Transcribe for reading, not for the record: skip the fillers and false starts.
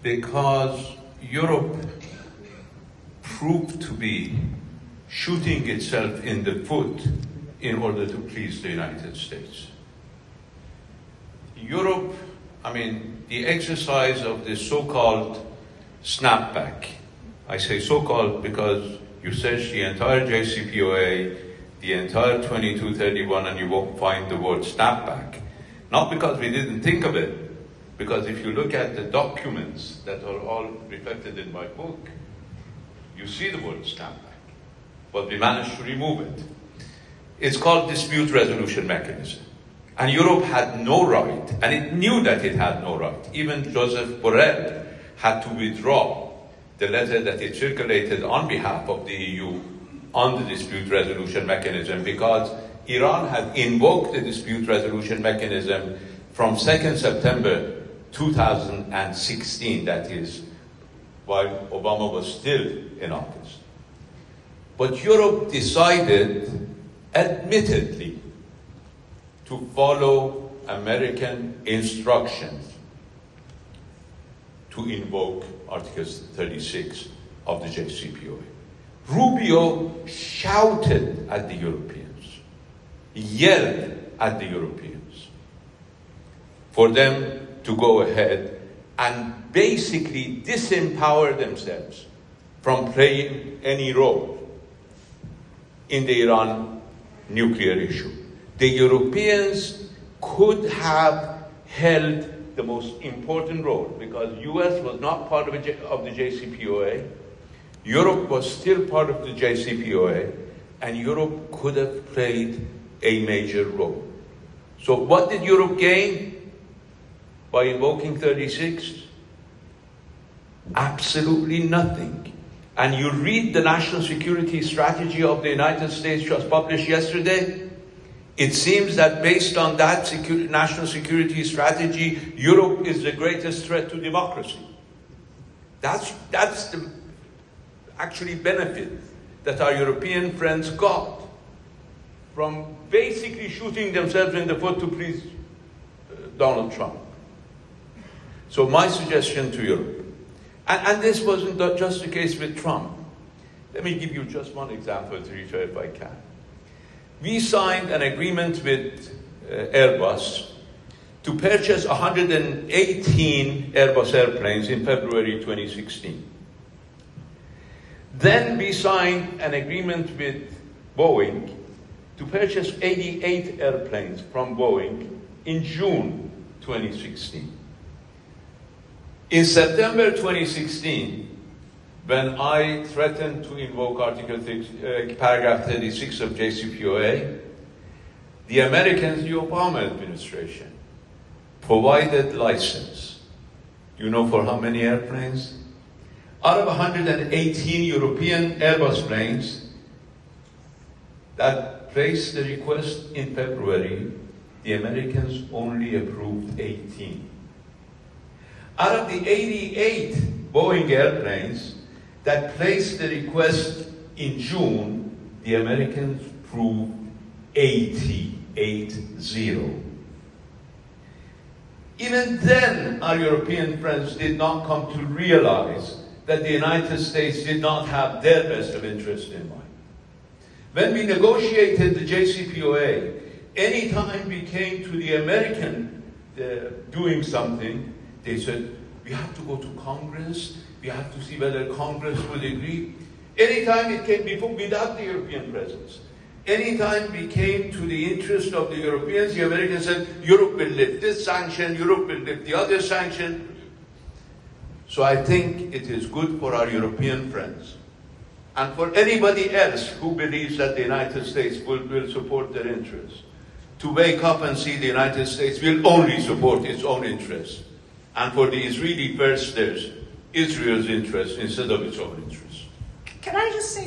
because Europe proved to be shooting itself in the foot in order to please the United States. Europe, the exercise of the so-called snapback, I say so-called because you search the entire JCPOA, the entire 2231, and you won't find the word snapback. Not because we didn't think of it, because if you look at the documents that are all reflected in my book, you see the word snapback, but we managed to remove it. It's called dispute resolution mechanism. And Europe had no right, and it knew that it had no right. Even Joseph Borrell had to withdraw the letter that it circulated on behalf of the EU on the dispute resolution mechanism, because Iran had invoked the dispute resolution mechanism from 2nd September 2016, that is, while Obama was still in office. But Europe decided, admittedly, to follow American instructions to invoke Article 36 of the JCPOA. Rubio shouted at the Europeans, yelled at the Europeans for them to go ahead and basically disempower themselves from playing any role in the Iran nuclear issue. The Europeans could have held the most important role because the US was not part of the JCPOA. Europe was still part of the JCPOA, and Europe could have played a major role. So what did Europe gain by invoking 36? Absolutely nothing. And you read the national security strategy of the United States just published yesterday, it seems that based on that national security strategy, Europe is the greatest threat to democracy. That's the actually benefit that our European friends got from basically shooting themselves in the foot to please Donald Trump. So my suggestion to Europe, and this wasn't just the case with Trump. Let me give you just one example, Teresa, if I can. We signed an agreement with Airbus to purchase 118 Airbus airplanes in February 2016. Then we signed an agreement with Boeing to purchase 88 airplanes from Boeing in June 2016. In September 2016, when I threatened to invoke paragraph 36 of JCPOA, the Americans, the Obama administration, provided license. Do you know for how many airplanes? Out of 118 European Airbus planes that placed the request in February, the Americans only approved 18. Out of the 88 Boeing airplanes that placed the request in June, the Americans approved 80. Even then, our European friends did not come to realize that the United States did not have their best of interest in mind. When we negotiated the JCPOA, anytime we came to the American doing something, they said, we have to go to Congress, we have to see whether Congress would agree. Anytime it came, before, without the European presence, anytime we came to the interest of the Europeans, the Americans said, Europe will lift this sanction, Europe will lift the other sanction. So I think it is good for our European friends and for anybody else who believes that the United States will support their interests to wake up and see the United States will only support its own interests. And for the Israeli first, there's Israel's interest instead of its own interest. Can I just say